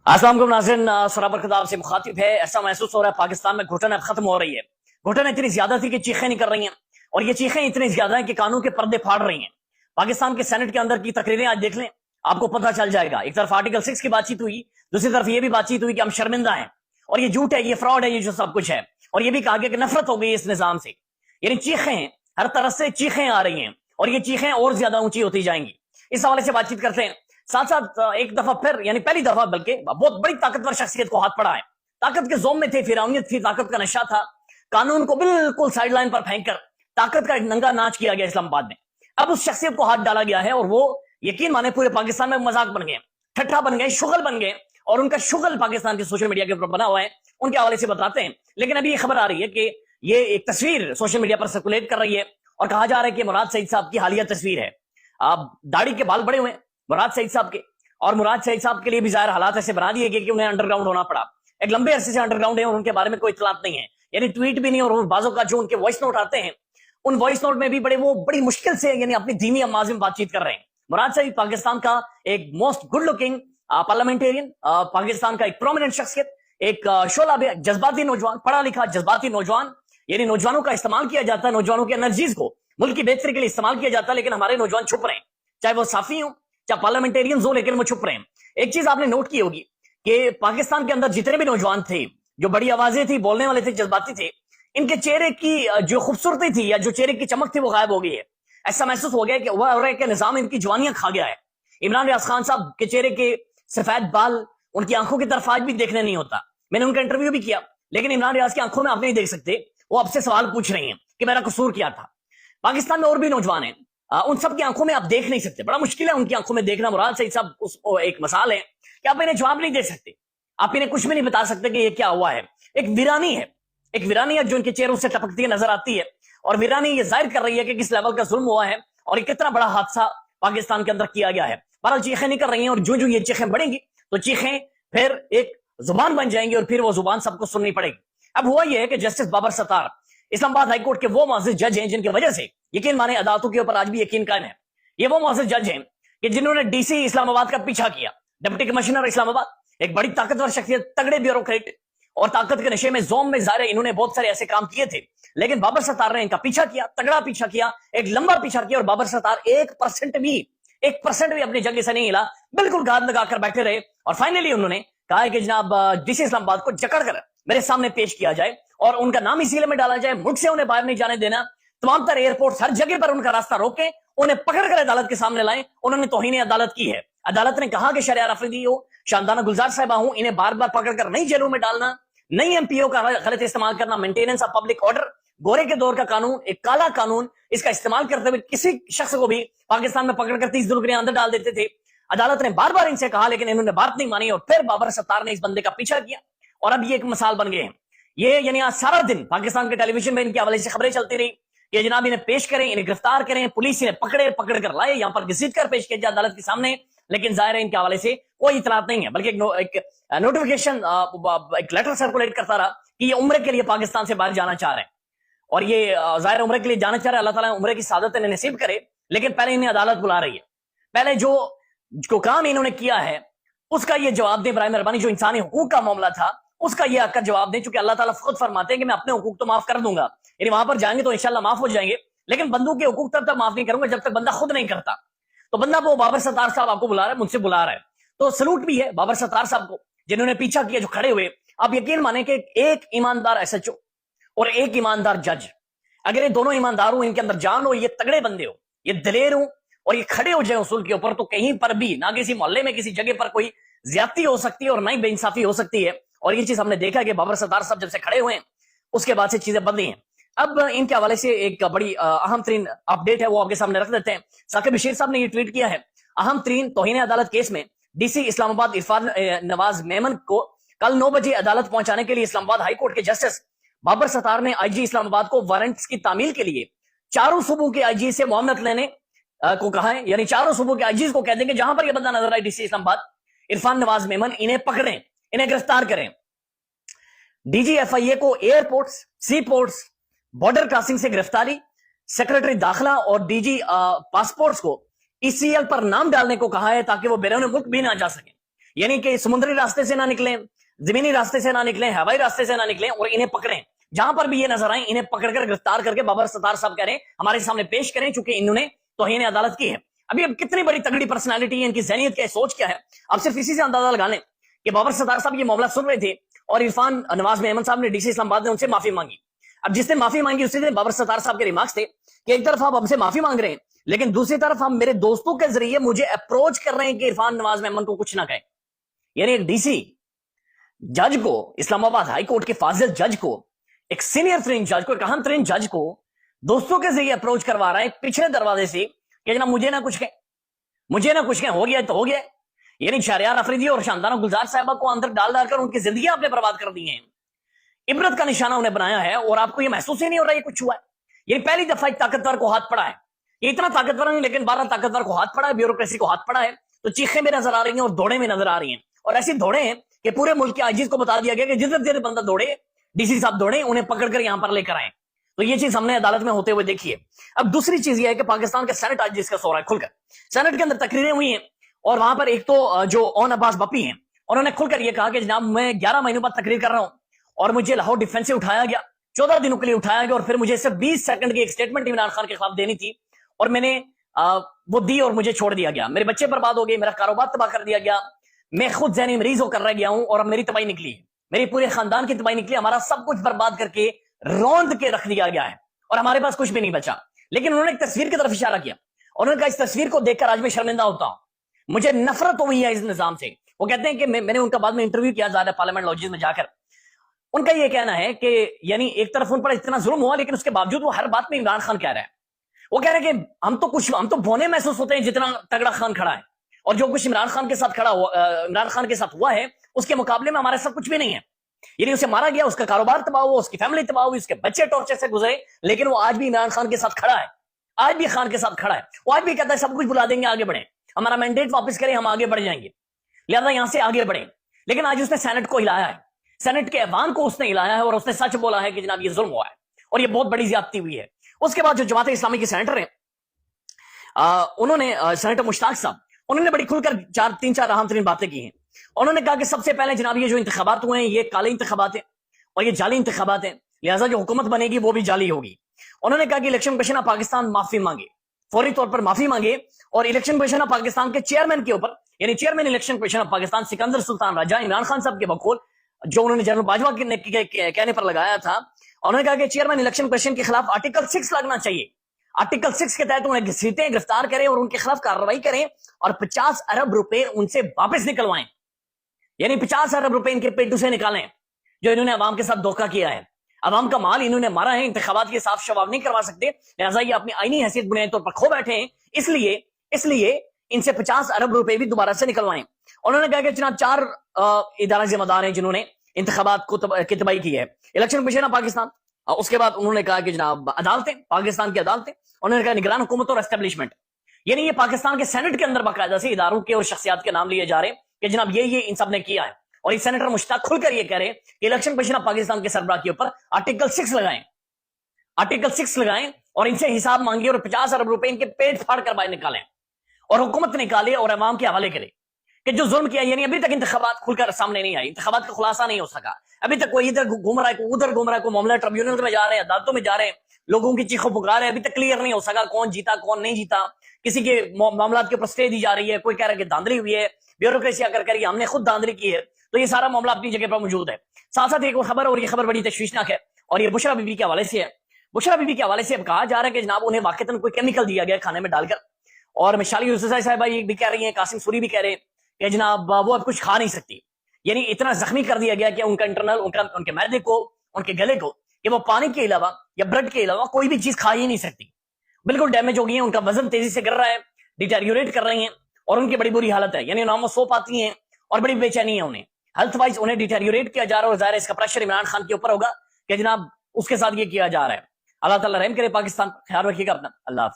अस्सलाम वालेकुम नाज़रीन, सराबर खिताब से मुखातिब है। ऐसा महसूस हो रहा है पाकिस्तान में घुटन अब खत्म हो रही है। घुटन इतनी ज्यादा थी कि चीखें निकल रही हैं, और ये चीखें इतनी ज्यादा हैं कि कानून के पर्दे फाड़ रही हैं। पाकिस्तान के सेनेट के अंदर की तकरीरें आज देख लें, आपको पता चल जाएगा। एक तरफ आर्टिकल 6 की बातचीत हुई, दूसरी तरफ ये भी बातचीत हुई कि हम शर्मिंदा हैं और ये झूठ है, ये फ्रॉड है, ये जो सब कुछ है। और ये भी कहा गया कि नफरत हो गई इस निजाम से। यानी चीखें, हर तरफ से चीखें आ रही हैं और ये चीखें और ज्यादा ऊंची होती जाएंगी। इस हवाले से बातचीत करते हैं। साथ साथ एक दफा फिर, यानी पहली दफा बल्कि, बहुत बड़ी ताकतवर शख्सियत को हाथ पड़ा है। ताकत के जोम में थे, फिरौनियत थी, ताकत का नशा था। कानून को बिल्कुल साइडलाइन पर फेंक कर ताकत का एक नंगा नाच किया गया इस्लामाबाद में। अब उस शख्सियत को हाथ डाला गया है और वो, यकीन माने, पूरे पाकिस्तान में मजाक बन गए, ठट्ठा बन गए, शुगल बन गए। और उनका शुगल पाकिस्तान के सोशल मीडिया के ऊपर बना हुआ है। उनके हवाले से बताते हैं। लेकिन अभी ये खबर आ रही है कि ये एक तस्वीर सोशल मीडिया पर सर्कुलेट कर रही है और कहा जा रहा है कि मुराद सईद साहब की हालिया तस्वीर है। आप दाढ़ी के बाल बड़े हुए मुराद सईद साहब के, और मुराद सईद साहब के लिए भी जाहिर हालात ऐसे बना दिए गए कि उन्हें अंडरग्राउंड होना पड़ा। एक लंबे अरसे से अंडरग्राउंड है और उनके बारे में कोई इतलात नहीं है, यानी ट्वीट भी नहीं। और बाजों का जो उनके वॉइस नोट आते हैं, उन वॉइस नोट में भी बड़ी मुश्किल से, यानी अपनी धीमी आवाज में बातचीत कर रहे हैं। मुराद सईद पाकिस्तान का एक most good looking parliamentarian, Pakistan का एक प्रोमिनेंट शख्सियत, एक शोला जज्बाती नौजवान, पढ़ा लिखा जज्बाती नौजवान। यानी नौजवानों का इस्तेमाल किया जाता है, नौजवानों की एनर्जीज को मुल्क की बेहतरी के लिए इस्तेमाल किया जाता है। लेकिन हमारे नौजवान छुप रहे हैं, चाहे वो साफी हो, चाहे पार्लियामेंटेरियंस हो, लेकिन वो छुप रहे हैं। एक चीज आपने नोट की होगी कि पाकिस्तान के अंदर जितने भी नौजवान थे, जो बड़ी आवाजें थी, बोलने वाले थे, जज्बाती थे, इनके चेहरे की जो खूबसूरती थी या जो चेहरे की चमक थी वो गायब हो गई है। ऐसा महसूस हो गया कि वह निजाम इनकी जवानियां खा गया है। इमरान रियाज खान साहब के चेहरे के सफेद बाल उनकी आंखों की तरफ आज भी देखने नहीं होता। मैंने उनका इंटरव्यू भी किया, लेकिन इमरान रियाज की आंखों में आप नहीं देख सकते। वो आपसे सवाल पूछ रही हैं कि मेरा कसूर क्या था। पाकिस्तान में और भी नौजवान हैं, उन सब की आंखों में आप देख नहीं सकते, बड़ा मुश्किल है उनकी आंखों में देखना। मुराद सईद साहब एक मिसाल है कि आप इन्हें जवाब नहीं दे सकते, आप इन्हें कुछ भी नहीं बता सकते कि ये क्या हुआ है। एक वीरानी है, एक वीरानी है जो इनके चेहरों से टपकती नजर आती है, और वीरानी ये जाहिर कर रही है कि किस लेवल का जुल्म हुआ है और ये कितना बड़ा हादसा पाकिस्तान के अंदर किया गया है। बहरहाल चीखें नहीं कर रही हैं, और जो जो ये चीखें बढ़ेंगी तो चीखें फिर एक जुबान बन जाएंगी और फिर वो जुबान सबको सुननी पड़ेगी। अब हुआ यह है कि जस्टिस बाबर सत्तार इस्लामाबाद हाईकोर्ट के वो मुअज़्ज़िज़ जज हैं जिनकी वजह से, यकीन माने, अदालतों के ऊपर आज भी यकीन कायम है। ये वो मुअज़्ज़िज़ जज हैं कि जिन्होंने डीसी इस्लामाबाद का पीछा किया, डिप्टी कमिश्नर इस्लामाबाद, एक बड़ी ताकतवर शख्सियत, तगड़े ब्यूरोक्रेट, और ताकत के नशे में, जोम में ज़ाहिर इन्होंने बहुत सारे ऐसे काम किए थे। लेकिन बाबर सत्तार ने इनका पीछा किया, तगड़ा पीछा किया, एक लंबा पीछा किया, और बाबर सत्तार 1% भी अपनी जगह से नहीं हिला, बिल्कुल गाद लगाकर बैठे रहे। और फाइनली उन्होंने कहा कि जनाब डीसी इस्लामाबाद को जकड़ कर मेरे सामने पेश किया जाए और उनका नाम इसीलिए में डाला जाए, मुल्क से उन्हें बाहर नहीं जाने देना, तमाम तरह एयरपोर्ट हर जगह पर उनका रास्ता रोके, उन्हें पकड़कर अदालत के सामने लाएं। उन्होंने तौहीन अदालत की है। अदालत ने कहा कि शरिया अफरीदी हो, शानदाना गुलजार साहिबा हूं, इन्हें बार बार पकड़कर नई जेलों में डालना, नई एमपीओ का गलत इस्तेमाल करना, मेंटेनेंस ऑफ पब्लिक ऑर्डर, गोरे के दौर का कानून, एक काला कानून, इसका इस्तेमाल करते हुए किसी शख्स को भी पाकिस्तान में पकड़कर 30 दिन के लिए अंदर डाल देते थे। अदालत ने बार बार इनसे कहा, लेकिन इन्होंने बात नहीं मानी, और फिर बाबर सत्तार ने इस बंदे का पीछा किया, और अब ये एक मिसाल बन गए हैं। ये यानी आज सारा दिन पाकिस्तान के टेलीविजन में इनके हवाले से खबरें चलती रही कि जनाब इन्हें पेश करें, इन्हें गिरफ्तार करें, पुलिस इन्हें पकड़ कर लाए, यहाँ पर घसीट कर पेश किया जाए अदालत के सामने। लेकिन जाहिर है इनके हवाले से कोई इतलात नहीं है, बल्कि एक नोटिफिकेशन, एक लेटर सर्कुलेट करता रहा कि ये उम्रे के लिए पाकिस्तान से बाहर जाना चाह रहे हैं, और ये जाहिर उम्रे के लिए जाना चाह रहे हैं। अल्लाह ताला उम्रे की सादत इन्हें नसीब करे, लेकिन पहले इन्हें अदालत बुला रही है। पहले जो काम इन्होंने किया है उसका ये जवाब दें बराए मेहरबानी। जो इंसानी हुकूक का मामला था उसका ये आकर जवाब दें, क्योंकि अल्लाह ताला खुद फरमाते हैं कि मैं अपने हुकूक तो माफ कर दूंगा, यानी वहां पर जाएंगे तो इंशाल्लाह माफ हो जाएंगे, लेकिन बंदों के हुकूक तब तक माफ नहीं करूंगा जब तक बंदा खुद नहीं करता। तो बंदा वो बाबर सत्तार साहब आपको बुला रहा है, मुझसे बुला रहा है, तो सलूट भी है बाबर सत्तार साहब को जिन्होंने पीछा किया, जो खड़े हुए। आप यकीन माने कि एक ईमानदार एसएचओ और एक ईमानदार जज, अगर ये दोनों ईमानदार हो, इनके अंदर जान हो, ये तगड़े बंदे हो, ये दलेर हो, और ये खड़े हो जाए उसूल के ऊपर, तो कहीं पर भी ना किसी मोहल्ले में किसी जगह पर कोई ज्यादती हो सकती है और ना ही बेइंसाफी हो सकती है। और ये चीज हमने देखा कि बाबर सत्तार साहब जब से खड़े हुए हैं उसके बाद से चीजें बदली हैं। अब इनके हवाले से एक बड़ी अहम तरीन अपडेट है, वो आपके सामने रख देते हैं। साकिब बशीर साहब ने ये ट्वीट किया है, अहम तरीन तौहीन अदालत केस में डीसी इस्लामाबाद इरफान नवाज मेमन को कल 9 बजे अदालत पहुंचाने के लिए इस्लामाबाद हाईकोर्ट के जस्टिस बाबर सत्तार ने आईजी इस्लामाबाद को वारंट्स की तामील के लिए चारों सूबों के आईजी से मुआवनत लेने को कहा है। यानी चारों सूबों के आईजी को कह देंगे जहां पर यह बंदा नजर आए डीसी इस्लामाबाद इरफान नवाज मेमन, इन्हें पकड़ें, इन्हें गिरफ्तार करें। डीजीएफआईए को एयरपोर्ट्स, सी पोर्ट्स, बॉर्डर क्रॉसिंग से गिरफ्तारी, सेक्रेटरी दाखिला और डीजी पासपोर्ट्स को ईसीएल पर नाम डालने को कहा है ताकि वो बैरून मुल्क भी ना जा सके। यानी कि समुद्री रास्ते से ना निकलें, जमीनी रास्ते से ना निकलें, हवाई रास्ते से ना निकलें और इन्हें पकड़ें। जहां पर भी ये नजर आए इन्हें पकड़कर गिरफ्तार करके बाबर सत्तार साहब कह रहे हैं हमारे सामने पेश करें, चूंकि इन्होंने तौहीन अदालत की है। अभी अब कितनी बड़ी तगड़ी पर्सनालिटी है, इनकी ज़हनियत क्या है, सोच क्या है, अब सिर्फ इसी से अंदाजा लगा लें कि बाबर सत्तार साहब ये मामला सुन रहे थे और इरफान नवाज मेमन साहब ने डीसी इस्लामाबाद ने उनसे माफी मांगी। अब जिसने माफी मांगी उसी दिन बाबर सत्तार साहब के रिमार्क्स थे कि एक तरफ आप हमसे माफी मांग रहे हैं लेकिन दूसरी तरफ हम मेरे दोस्तों के जरिए मुझे अप्रोच कर रहे हैं कि इरफान नवाज मेमन को कुछ ना कहे। यानी एक डीसी जज को, इस्लामाबाद हाई कोर्ट के फाजिल जज को, एक सीनियर तरीन जज को, एक अहम तरीन जज को दोस्तों के जरिए अप्रोच करवा रहा है पिछले दरवाजे से कि जनाब मुझे ना कुछ कहें, मुझे ना कुछ कहें, हो गया तो हो गया। यानी शहरियार अफरीदी और शानदाना गुलजार साहबा को अंदर डाल डालकर उनकी जिंदगी आपने बर्बाद कर दी है, इबरत का निशाना उन्हें बनाया है और आपको यह महसूस ही नहीं हो रहा है कुछ हुआ है। ये पहली दफा एक ताकतवर को हाथ पड़ा है, ये इतना ताकतवर नहीं लेकिन 12 ताकतवर को हाथ पड़ा है, ब्यूरोक्रेसी को हाथ पड़ा है, तो चीखें भी नजर आ रही हैं और दौड़े भी नजर आ रही हैं। और ऐसी दौड़े हैं कि पूरे मुल्क के आजीज को बता दिया गया कि जिधर जिधर बंदा दौड़े, डीसी साहब दौड़े, उन्हें पकड़कर यहां पर लेकर आए। तो ये चीज हमने अदालत में होते हुए देखी है। अब दूसरी चीज ये है कि पाकिस्तान का सेनेट आज जिसका सो रहा है खुलकर, सेनेट के अंदर तकरीरें हुई हैं और वहां पर एक तो जो ओन अब्बास बप्पी हैं उन्होंने खुलकर यह कहा कि जनाब मैं 11 महीनों बाद तकरीर कर रहा हूं और मुझे लाहौर डिफेंस से उठाया गया, 14 दिनों के लिए उठाया गया और फिर मुझे सिर्फ 20 सेकंड की एक स्टेटमेंट इमरान खान के खिलाफ देनी थी और मैंने वो दी और मुझे छोड़ दिया गया। मेरे बच्चे बर्बाद हो गए, मेरा कारोबार तबाह कर दिया गया, मैं खुद ज़हनी मरीज होकर रह गया हूं और अब मेरी तबाही निकली है, मेरे पूरे खानदान की तबाही निकली, हमारा सब कुछ बर्बाद करके रौंद के रख दिया गया है और हमारे पास कुछ भी नहीं बचा। लेकिन उन्होंने एक तस्वीर की तरफ इशारा किया, उन्होंने कहा इस तस्वीर को देखकर आज मैं शर्मिंदा होता हूं, मुझे नफरत हुई है इस निजाम से। वो कहते हैं कि मैंने उनका बाद में इंटरव्यू किया ज़्यादा पार्लियामेंट लॉजिस में जाकर, उनका यह कहना है कि यानी एक तरफ उन पर इतना जुल्म हुआ लेकिन उसके बावजूद वो हर बात में इमरान खान कह रहा है, वो कह रहे हैं कि हम तो भोने महसूस होते हैं जितना तगड़ा खान खड़ा है और जो कुछ इमरान खान के साथ इमरान खान के साथ हुआ है उसके मुकाबले में हमारे साथ कुछ भी नहीं है। यानी उसे मारा गया, उसका कारोबार तबाह हुआ, उसकी फैमिली तबाह हुई, उसके बच्चे टॉर्चर से गुजरे, लेकिन वो आज भी इमरान खान के साथ खड़ा है, आज भी खान के साथ खड़ा है। वो आज भी कहता है सब कुछ बुला देंगे, आगे बढ़े, हमारा मैंडेट वापस करें, हम आगे बढ़ जाएंगे, लिहाजा यहां से आगे बढ़े। लेकिन आज उसने सेनेट को हिलाया है, सेनेट के ऐवान को उसने हिलाया है और उसने सच बोला है कि जनाब ये जुल्म हुआ है और ये बहुत बड़ी ज्यादती हुई है। उसके बाद जो जमात इस्लामी के सेनेटर हैं उन्होंने सेनेटर मुश्ताक साहब, उन्होंने बड़ी खुलकर 3-4 अहम तरीन बातें की हैं। उन्होंने कहा कि सबसे पहले जनाब ये जो इंतखाबात हुए हैं ये काले इंतखाबात हैं और ये जाली इंतखाबात हैं, लिहाजा जो हुकूमत बनेगी वो भी जाली होगी। उन्होंने कहा कि इलेक्शन कमीशन ऑफ पाकिस्तान माफी मांगे, फौरी तौर पर माफी मांगे और इलेक्शन कमीशन ऑफ पाकिस्तान के चेयरमैन के ऊपर, यानी chairman election commission of Pakistan Sikandar Sultan Raja, Imran Khan साहब के बकौल जो उन्होंने जनरल बाजवा के कहने पर लगाया था, उन्होंने कहा कि चेयरमैन इलेक्शन कमीशन के खिलाफ आर्टिकल 6 लगना चाहिए, आर्टिकल 6 के तहत उन्हें घसीटें, गिरफ्तार करें और उनके खिलाफ कार्रवाई करें और 50 अरब रुपए उनसे वापस निकलवाएं, यानी 50 अरब रुपए इनके पेटू से निकालें जो इन्होंने अवाम के साथ धोखा किया है। अवाम का माल इन्होंने मारा है, इंतखाबात के साफ शवाब नहीं करवा सकते, लिहाजा ये अपनी आईनी हैसियत बुनियादी तौर पर खो बैठे हैं, इसलिए इनसे 50 अरब रुपए भी दोबारा से निकलवाएं। उन्होंने कहा कि जनाब 4 इदारा जिम्मेदार हैं जिन्होंने इंतखाबात की तबाही की है, इलेक्शन कमीशन ऑफ पाकिस्तान, उसके बाद उन्होंने कहा कि जनाब अदालतें, पाकिस्तान की अदालतें, उन्होंने कहा निगरान हुकूमत और एस्टेब्लिशमेंट, यानी ये पाकिस्तान के सेनेट के अंदर बाकायदा से इदारों के और शख्सियात के नाम लिए जा रहे हैं कि जनाब ये इन सब ने किया है। और ये सेनेटर मुश्ताक खुलकर ये कह रहे हैं कि इलेक्शन कमीशन ऑफ पाकिस्तान के सरबराह के ऊपर आर्टिकल 6 लगाएं, आर्टिकल 6 लगाएं और इनसे हिसाब मांगे और 50 अरब रुपए इनके पेट फाड़ कर बाहर निकालें और हुकूमत निकाले और अवाम के हवाले करे कि जो जुल्म किया। यानी अभी तक इंतखाबात खुलकर सामने नहीं आई, इंतखाबात का खुलासा नहीं हो सका, अभी तक कोई इधर घूम रहा है, कोई उधर घूम रहा है, कोई मामला ट्रिब्यूनल में जा रहे हैं, अदालतों में जा रहे हैं, लोगों की चीखों पुकार है, अभी तक क्लियर नहीं हो सका कौन जीता कौन नहीं जीता, किसी के मामला के ऊपर स्टे दी जा रही है, कोई कह रहा है कि धांधली हुई है, ब्यूरोक्रेसी आकर कह रही है हमने खुद धांधली की है। तो ये सारा मामला अपनी जगह पर मौजूद है। साथ साथ एक खबर, और ये खबर बड़ी तशवीशनाक है और ये बुशरा बीबी के हवाले से है। बुशरा बीबी के हवाले से अब कहा जा रहा है कि जनाब उन्हें वाकईतन कोई केमिकल दिया गया खाने में डालकर, और मिशाली यूसुफ साहिबा ये भी कह रही है, कासिम सूरी भी कह रहे हैं कि जनाब वो अब कुछ खा नहीं सकती, यानी इतना जख्मी कर दिया गया कि उनका इंटरनल, उनके मैदे को, उनके गले को, कि वो पानी के अलावा या ब्रेड के अलावा कोई भी चीज खा ही नहीं सकती, बिल्कुल डैमेज हो गई है, उनका वजन तेजी से गिर रहा है, डिटेरियोरेट कर रही हैं और उनकी बड़ी बुरी हालत है, यानी ना वो सो पाती हैं और बड़ी बेचैनी है उन्हें, हेल्थ वाइज उन्हें डिटेरियोरेट किया जा रहा है और जाहिर है इसका प्रेशर इमरान खान के ऊपर होगा कि जनाब उसके साथ ये किया जा रहा है। अल्लाह ताला रहम करे, पाकिस्तान ख्याल रखिएगा अपना, अल्लाह हाफिज़।